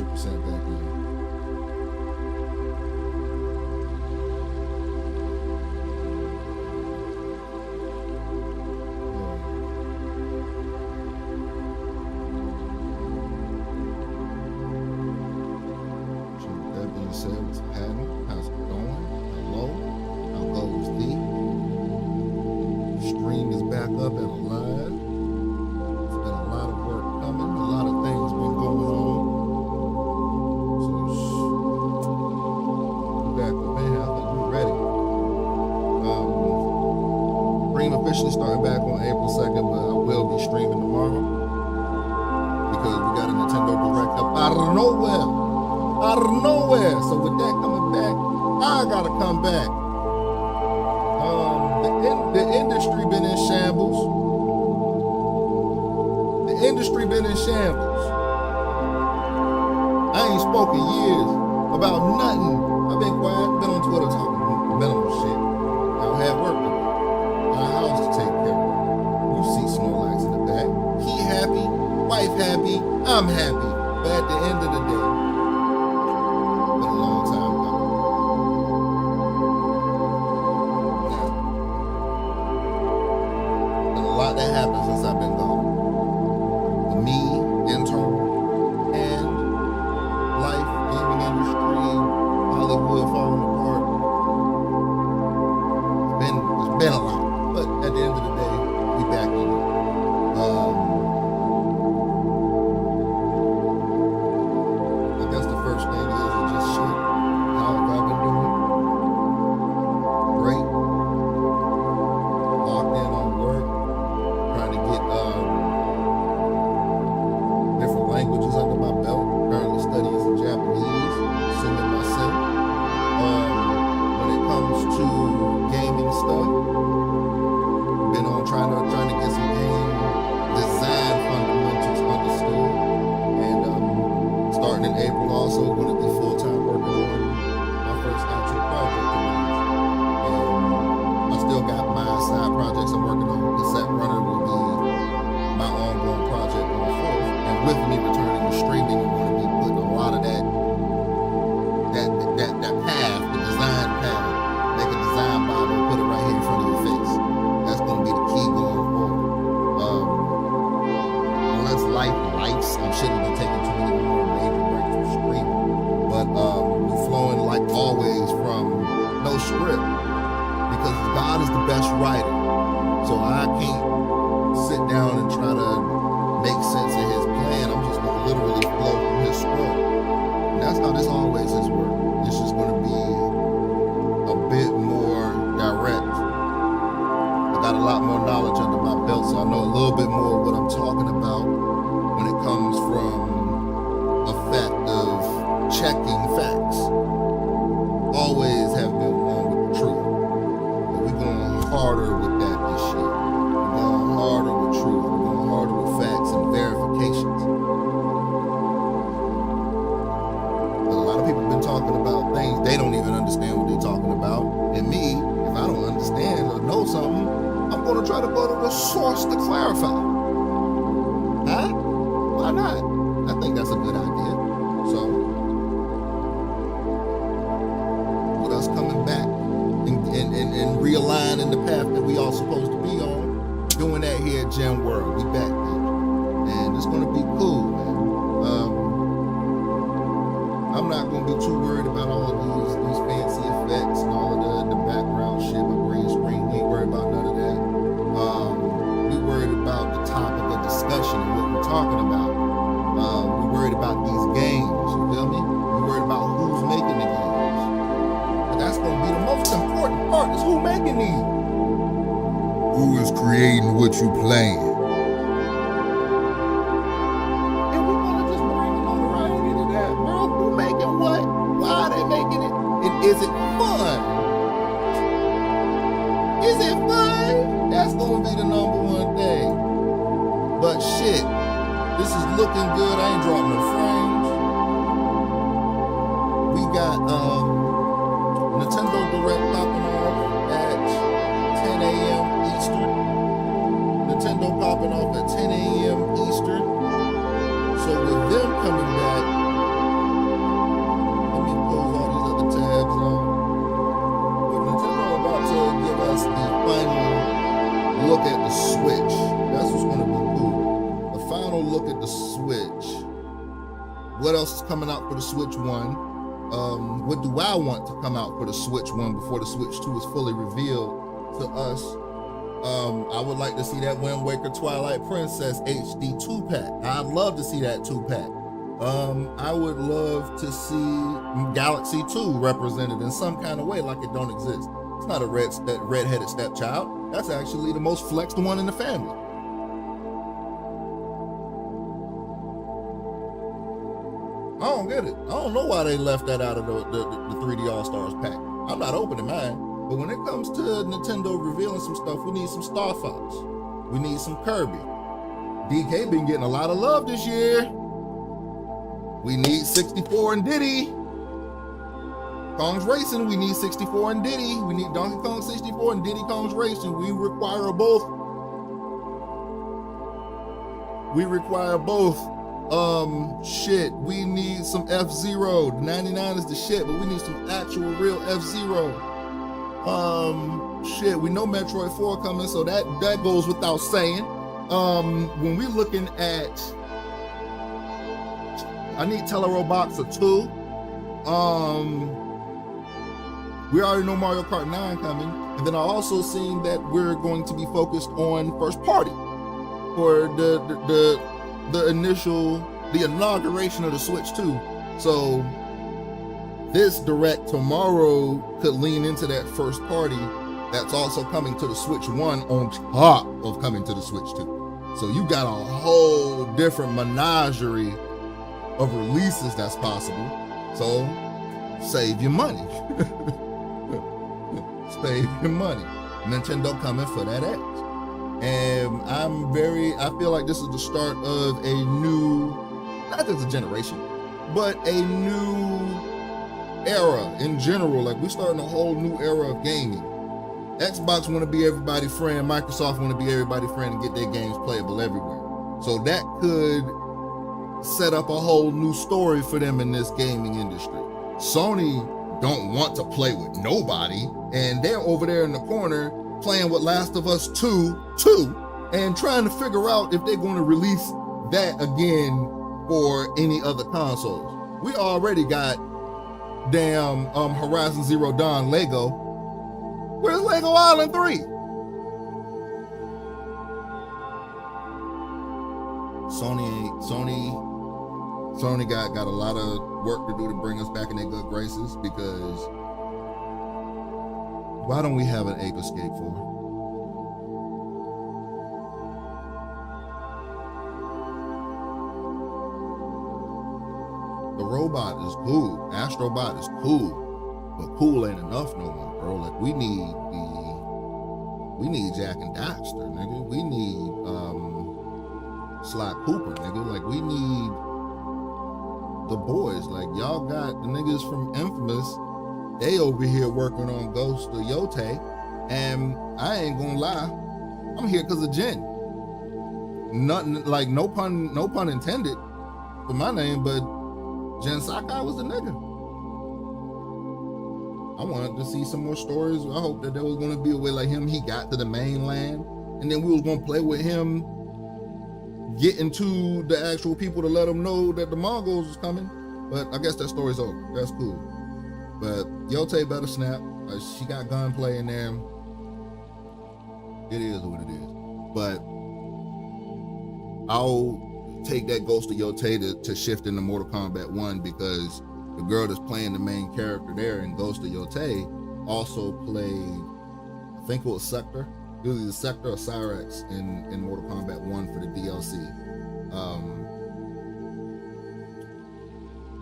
100% back in. That being said, what's happening? How's it going? Hello? How goes thee? The stream is back up and alive. It's been a lot of work coming. A lot of things been going on. So, we're back up in here. I think we're ready. Stream officially starting back on April 2nd, but I will be streaming tomorrow because we got a Nintendo Direct up out of nowhere. So with that coming back, I gotta come back. The industry been in shambles. I ain't spoken years about nothing. I've been quiet, been on Twitter talking minimal shit. I had work to do. My house to take care of. You see Snorlax in the back. He happy, wife happy, I'm happy. But at the end of the day, that happened since I've been gone. Me, internal, and life, gaming industry, Hollywood falling apart. It's been a lot. But at the end of the day, we back in it. I guess the first thing is just shit. How have I been doing? Great. Locked in on work. Trying to get different languages under my belt. Currently studying some Japanese, assuming myself. When it comes to gaming stuff, been on trying to get some game design fundamentals understood. And starting in April, also going to be full-time working on my first actual project. I still got my side projects I'm working on. The Set Runner will be my ongoing project going forward. And with me returning to streaming, we're going to be putting a lot of that path, the design path, make a design Bible and put it right here in front of your face. That's going to be the key going forward. Unless life, I'm shouldn't be taking too many more major breaks from streaming. But we're flowing like always from no script. Because God is the best writer. So I can't sit down and try to make sense of his plan. I'm just going to literally flow from his scroll. And that's how this always has worked. This is going to be a bit more direct. I got a lot more knowledge under my belt, so I know a little bit more of what I'm talking about when it comes from a fact of checking facts. Always have been one with the truth. Harder with that this year. We're going harder with truth. We're going harder with facts and verifications. A lot of people have been talking about things they don't even understand what they're talking about. And me, if I don't understand or know something, I'm going to try to go to the source to clarify. Huh? Why not? I think that's a good idea. So, with us coming back and realigning the path that we all supposed to be on, doing that here at Gem World. We back, man. And it's going to be cool, man. I'm not going to be too worried about all of these fancy effects and all of the background shit, my green screen. We ain't worried about none of that. We worried about the topic of discussion and what we're talking about. We worried about these games, you feel me? We worried about who's making the games. That's going to be the most important part, is who making these. Who is creating what you playing? And we're going to just bring a little right into that, bro. Who making what? Why are they making it? And is it fun? Is it fun? That's going to be the number one thing. But shit, this is looking good. I ain't dropping no frames. We got, Nintendo Direct popping off at 10 a.m. Eastern. Nintendo popping off at 10 a.m. Eastern. So with them coming back, Switch. What else is coming out for the Switch 1? What do I want to come out for the Switch 1 before the Switch 2 is fully revealed to us? I would like to see that Wind Waker Twilight Princess HD 2-pack. I'd love to see that 2-pack. I would love to see Galaxy 2 represented in some kind of way like it don't exist. It's not a red-headed stepchild. That's actually the most flexed one in the family. I don't get it. I don't know why they left that out of the 3D All-Stars pack. I'm not opening mine. But when it comes to Nintendo revealing some stuff, we need some Star Fox. We need some Kirby. DK been getting a lot of love this year. We need 64 and Diddy. Kong's Racing, we need 64 and Diddy. We need Donkey Kong 64 and Diddy Kong's Racing. We require both. We require both. Shit, we need some F-Zero. 99 is the shit, but we need some actual real F-Zero. Shit, we know Metroid 4 coming, so that goes without saying. When we looking at, I need Teleroboxer 2. We already know Mario Kart 9 coming, and then I also seen that we're going to be focused on first party for the inauguration of the Switch 2. So this Direct tomorrow could lean into that first party that's also coming to the Switch 1 on top of coming to the Switch 2. So you got a whole different menagerie of releases that's possible. So save your money. Save your money. Nintendo coming for that X. And I feel like this is the start of a new, not just a generation, but a new era in general. Like, we're starting a whole new era of gaming. Xbox want to be everybody's friend. Microsoft want to be everybody's friend and get their games playable everywhere. So that could set up a whole new story for them in this gaming industry. Sony don't want to play with nobody, and they're over there in the corner playing with Last of Us 2 and trying to figure out if they're going to release that again for any other consoles. We already got damn Horizon Zero Dawn Lego. Where's Lego Island 3? Sony got a lot of work to do to bring us back in their good graces, because why don't we have an Ape Escape 4? The robot is cool. Astrobot is cool. But cool ain't enough no more, bro. Like, we need Jak and Daxter, nigga. We need Sly Cooper, nigga. Like, we need the boys. Like, y'all got the niggas from Infamous. They over here working on Ghost of Yotei, and I ain't gonna lie, I'm here because of Jin. Nothing like, no pun intended for my name, but Jin Sakai was the nigga. I wanted to see some more stories. I hope that there was gonna be a way like him. He got to the mainland, and then we was gonna play with him, getting to the actual people to let them know that the Mongols was coming. But I guess that story's over. That's cool. But Yotei better snap. She got gunplay in there. It is what it is. But I'll take that Ghost of Yotei to shift into Mortal Kombat 1, because the girl that's playing the main character there in Ghost of Yotei also played, I think it was Sector. It was either Sector or Cyrex in Mortal Kombat 1 for the DLC.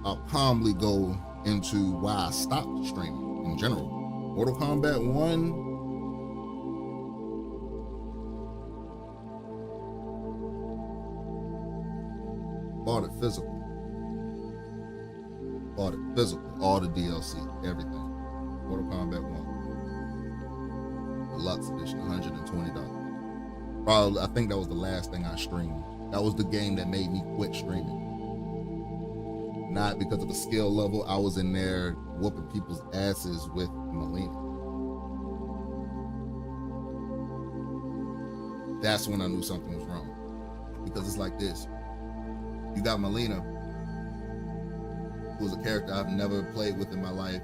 I'll calmly go into why I stopped streaming in general. Mortal Kombat 1, bought it physical, all the DLC, everything. Mortal Kombat 1, Deluxe Edition, $120. Probably, I think that was the last thing I streamed. That was the game that made me quit streaming. Not because of the skill level. I was in there whooping people's asses with Melina. That's when I knew something was wrong. Because it's like this. You got Melina, who's a character I've never played with in my life.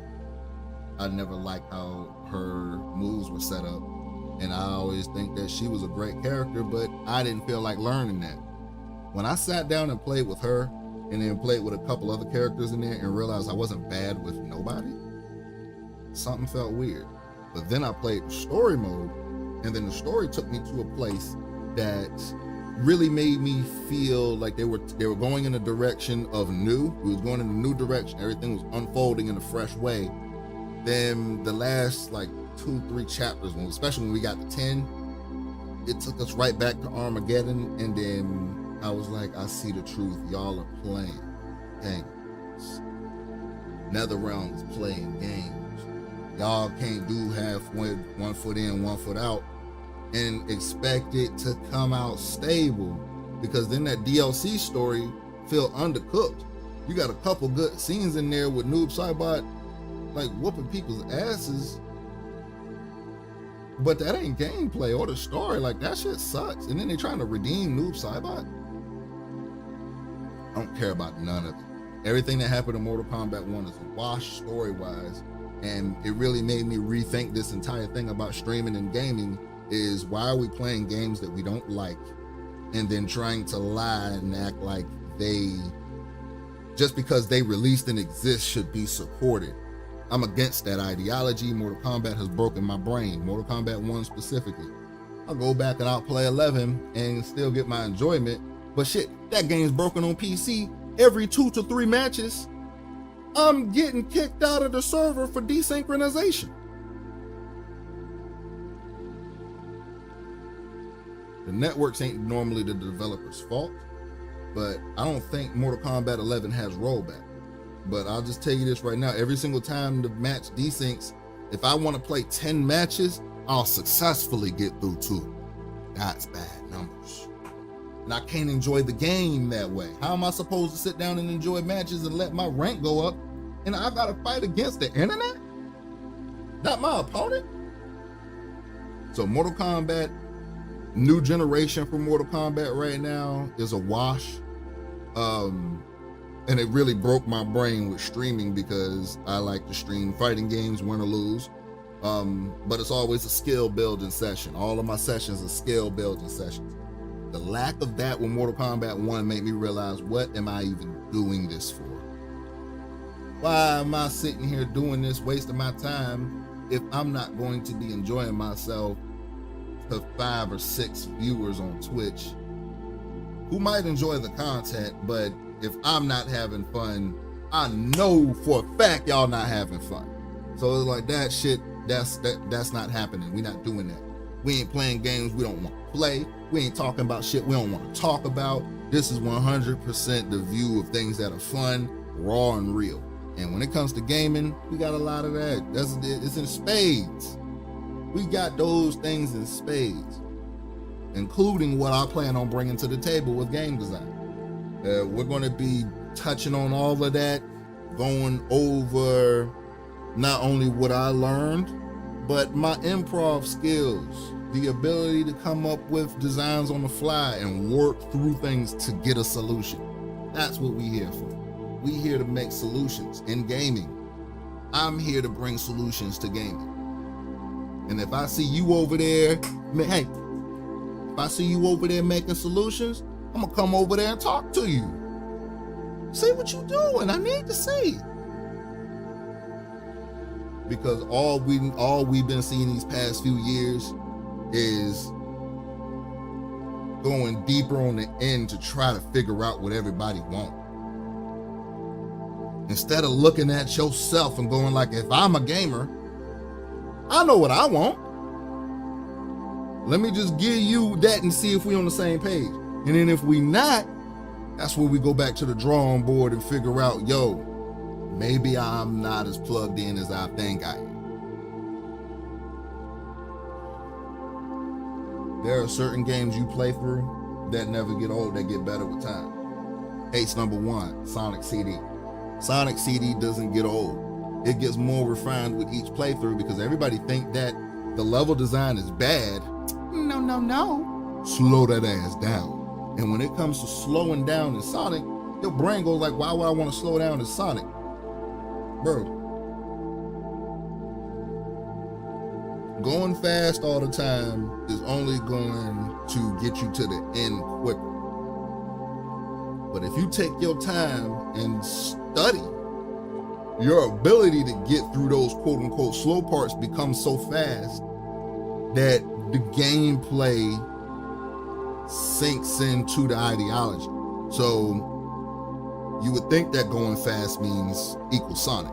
I never liked how her moves were set up. And I always think that she was a great character, but I didn't feel like learning that. When I sat down and played with her, and then played with a couple other characters in there and realized I wasn't bad with nobody, something felt weird. But then I played story mode, and then the story took me to a place that really made me feel like they were going in a direction of new. We was going in a new direction. Everything was unfolding in a fresh way. Then the last like 2-3 chapters, especially when we got to 10, it took us right back to Armageddon, and then I was like, I see the truth. Y'all are playing games. NetherRealm is playing games. Y'all can't do halfway, 1 foot in, 1 foot out, and expect it to come out stable, because then that DLC story feel undercooked. You got a couple good scenes in there with Noob Saibot like whooping people's asses, but that ain't gameplay or the story. Like, that shit sucks. And then they trying to redeem Noob Saibot. I don't care about none of it. Everything that happened in Mortal Kombat 1 is a wash story-wise, and it really made me rethink this entire thing about streaming and gaming. Is why are we playing games that we don't like and then trying to lie and act like they, just because they released and exist, should be supported? I'm against that ideology. Mortal Kombat has broken my brain. Mortal Kombat 1 specifically. I'll go back and I'll play 11 and still get my enjoyment. But shit, that game's broken on PC. Every 2 to 3 matches, I'm getting kicked out of the server for desynchronization. The networks ain't normally the developer's fault, but I don't think Mortal Kombat 11 has rollback. But I'll just tell you this right now, every single time the match desyncs, if I want to play 10 matches, I'll successfully get through 2. That's bad numbers. And I can't enjoy the game that way. How am I supposed to sit down and enjoy matches and let my rank go up, and I gotta fight against the internet? Not my opponent? So Mortal Kombat, new generation for Mortal Kombat right now is a wash. And it really broke my brain with streaming, because I like to stream fighting games, win or lose. But it's always a skill building session. All of my sessions are skill building sessions. The lack of that with Mortal Kombat 1 made me realize, what am I even doing this for? Why am I sitting here doing this, wasting my time, if I'm not going to be enjoying myself to 5 or 6 viewers on Twitch who might enjoy the content, but if I'm not having fun, I know for a fact y'all not having fun. So it's like, that shit, that's not happening. We're not doing that. We ain't playing games we don't want to play. We ain't talking about shit we don't want to talk about. This is 100% the view of things that are fun, raw, and real. And when it comes to gaming, we got a lot of that. It's in spades. We got those things in spades, including what I plan on bringing to the table with game design. We're going to be touching on all of that, going over not only what I learned, but my improv skills, the ability to come up with designs on the fly and work through things to get a solution. That's what we here for. We here to make solutions in gaming. I'm here to bring solutions to gaming. And if I see you over there, hey, if I see you over there making solutions, I'm gonna come over there and talk to you. See what you doing. I need to see. Because all we've been seeing these past few years is going deeper on the end to try to figure out what everybody wants. Instead of looking at yourself and going like, if I'm a gamer, I know what I want. Let me just give you that and see if we on the same page. And then if we not, that's where we go back to the drawing board and figure out, yo, maybe I'm not as plugged in as I think I am. There are certain games you play through that never get old, that get better with time. Case number 1, Sonic CD. Sonic CD doesn't get old. It gets more refined with each playthrough, because everybody think that the level design is bad. No. Slow that ass down. And when it comes to slowing down in Sonic, Your brain goes like, why would I want to slow down to Sonic? Bro, going fast all the time is only going to get you to the end quicker. But if you take your time and study, your ability to get through those quote unquote slow parts becomes so fast that the gameplay sinks into the ideology. So you would think that going fast means equal Sonic.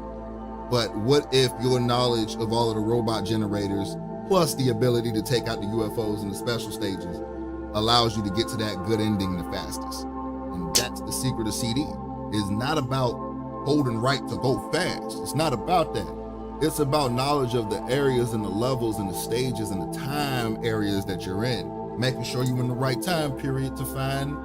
But what if your knowledge of all of the robot generators, plus the ability to take out the UFOs in the special stages, allows you to get to that good ending the fastest? And that's the secret of CD. It's not about holding right to go fast. It's not about that. It's about knowledge of the areas and the levels and the stages and the time areas that you're in, making sure you're in the right time period to find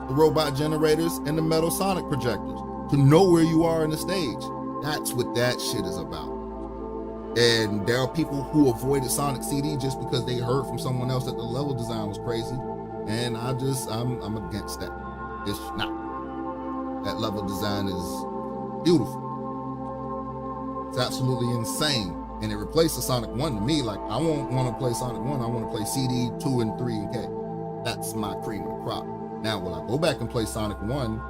the robot generators and the metal Sonic projectors, to know where you are in the stage. That's what that shit is about. And there are people who avoided Sonic CD just because they heard from someone else that the level design was crazy. And I'm against that. It's not. That level design is beautiful. It's absolutely insane. And it replaces Sonic 1 to me. Like, I won't want to play Sonic 1. I want to play CD, 2, and 3, and K. That's my cream of the crop. Now, will I go back and play Sonic 1?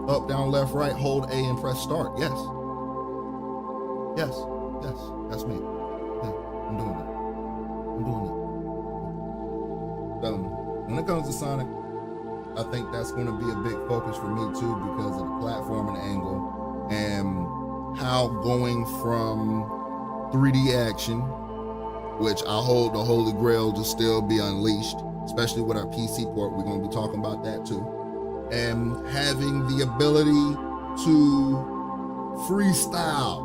Up, down, left, right, hold A and press start. Yes. Yes. Yes. That's me. Yeah, I'm doing it. I'm doing it. When it comes to Sonic, I think that's going to be a big focus for me too, because of the platforming angle and how going from 3D action, which I hold the holy grail to still be unleashed, especially with our PC port. We're going to be talking about that too. And having the ability to freestyle,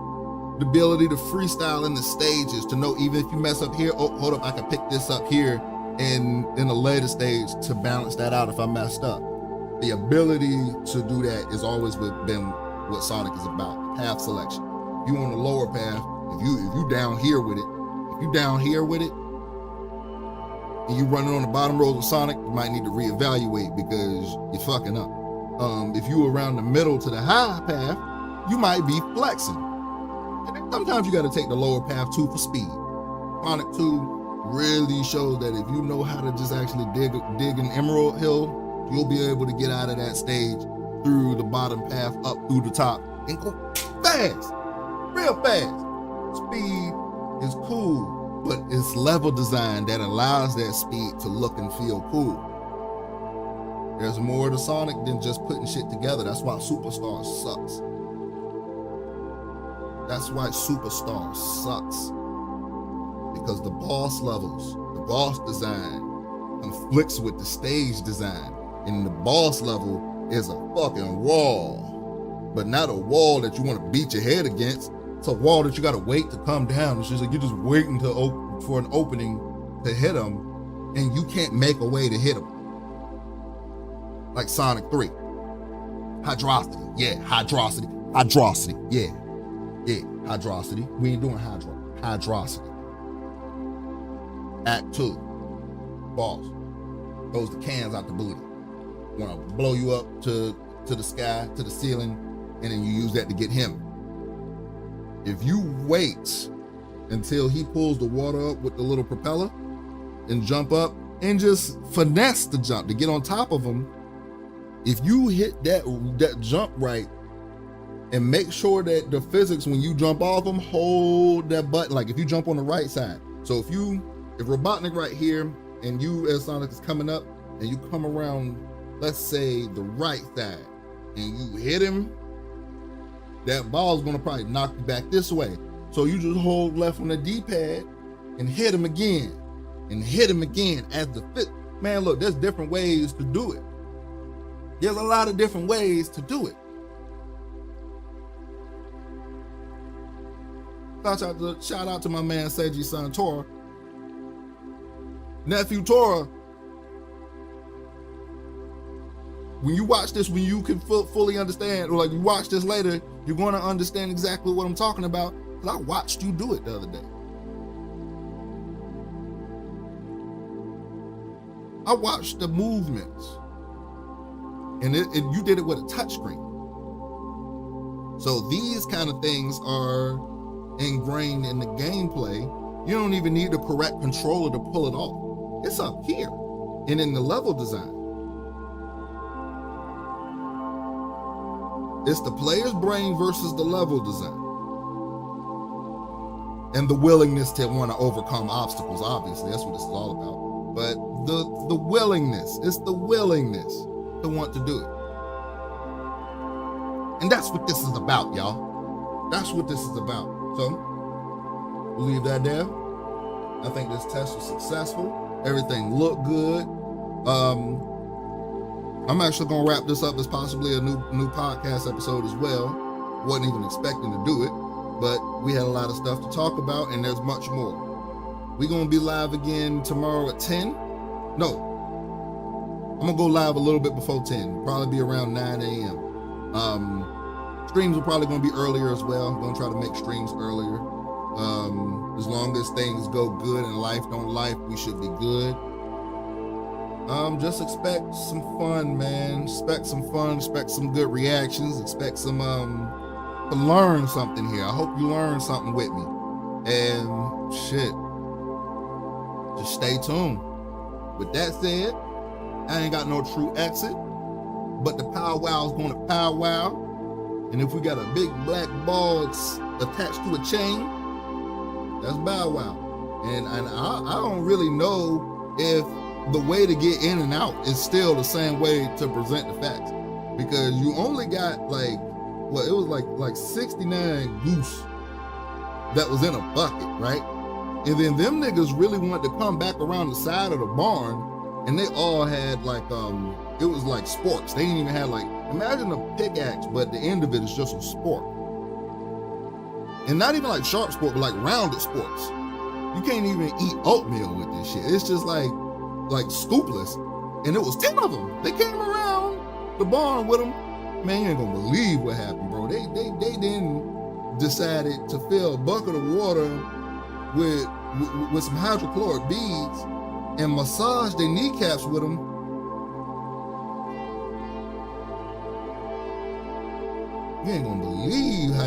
the ability to freestyle in the stages, to know even if you mess up here, oh, hold up, I can pick this up here in a later stage to balance that out if I messed up. The ability to do that has always been what Sonic is about, path selection. If you on the lower path, if you down here with it, and you running on the bottom rows of Sonic, you might need to reevaluate because you're fucking up. If you around the middle to the high path, you might be flexing. And then sometimes you got to take the lower path too for speed. Sonic 2 really shows that if you know how to just actually dig an Emerald Hill, you'll be able to get out of that stage through the bottom path up through the top and go fast, real fast. Speed is cool, but it's level design that allows that speed to look and feel cool. There's more to Sonic than just putting shit together. That's why Superstar sucks. That's why Superstar sucks. Because the boss levels, the boss design conflicts with the stage design. And the boss level is a fucking wall. But not a wall that you want to beat your head against. It's a wall that you gotta wait to come down. It's just like you're just waiting for an opening to hit them, and you can't make a way to hit them. Like Sonic 3. Hydrocity, yeah, Hydrocity, yeah, Hydrocity. We ain't doing Hydrocity. Act 2, boss. Throws the cans out the booty. Wanna blow you up to the sky, to the ceiling, and then you use that to get him. If you wait until he pulls the water up with the little propeller and jump up and just finesse the jump to get on top of him, if you hit that jump right and make sure that the physics when you jump off him, hold that button. Like if you jump on the right side. So if Robotnik right here and you as Sonic is coming up and you come around, let's say the right side, and you hit him, that ball is gonna probably knock you back this way. So you just hold left on the D-pad and hit him again as the fit. Man, look, there's different ways to do it. There's a lot of different ways to do it. Shout out to my man Seiji son Tora. Nephew Tora. When you watch this, when you can fully understand, or like you watch this later, you're going to understand exactly what I'm talking about. Because I watched you do it the other day. I watched the movements. And you did it with a touch screen. So these kind of things are ingrained in the gameplay. You don't even need the correct controller to pull it off. It's up here and in the level design. It's the player's brain versus the level design. And the willingness to want to overcome obstacles, obviously. That's what this is all about. But the willingness, it's the willingness to want to do it. And that's what this is about, y'all. That's what this is about. So, we'll leave that there. I think this test was successful. Everything looked good. I'm actually gonna wrap this up as possibly a new podcast episode as well. Wasn't even expecting to do it, but we had a lot of stuff to talk about, and there's much more. We're gonna be live again tomorrow at 10. No, I'm gonna go live a little bit before 10, probably be around 9 a.m. Streams are probably gonna be earlier as well. I'm gonna try to make streams earlier. As long as things go good and life don't life, we should be good. Just expect some fun, man. Expect some fun, expect some good reactions, expect some to learn something here. I hope you learn something with me. And shit, just stay tuned. With that said, I ain't got no true exit, but the powwow's gonna powwow. And if we got a big black ball attached to a chain, that's Bow Wow. And I don't really know if the way to get in and out is still the same way to present the facts, because you only got it was like 69 goose that was in a bucket, right? And then them niggas really wanted to come back around the side of the barn, and they all had it was like sporks. They didn't even have imagine a pickaxe, but the end of it is just a spork. And not even like sharp spork, but like rounded sporks. You can't even eat oatmeal with this shit. It's just like scoopless. And it was 10 of them. They came around the barn with them. Man, you ain't gonna believe what happened, bro. They then decided to fill a bucket of water with some hydrochloric beads and massage their kneecaps with them. You ain't gonna believe how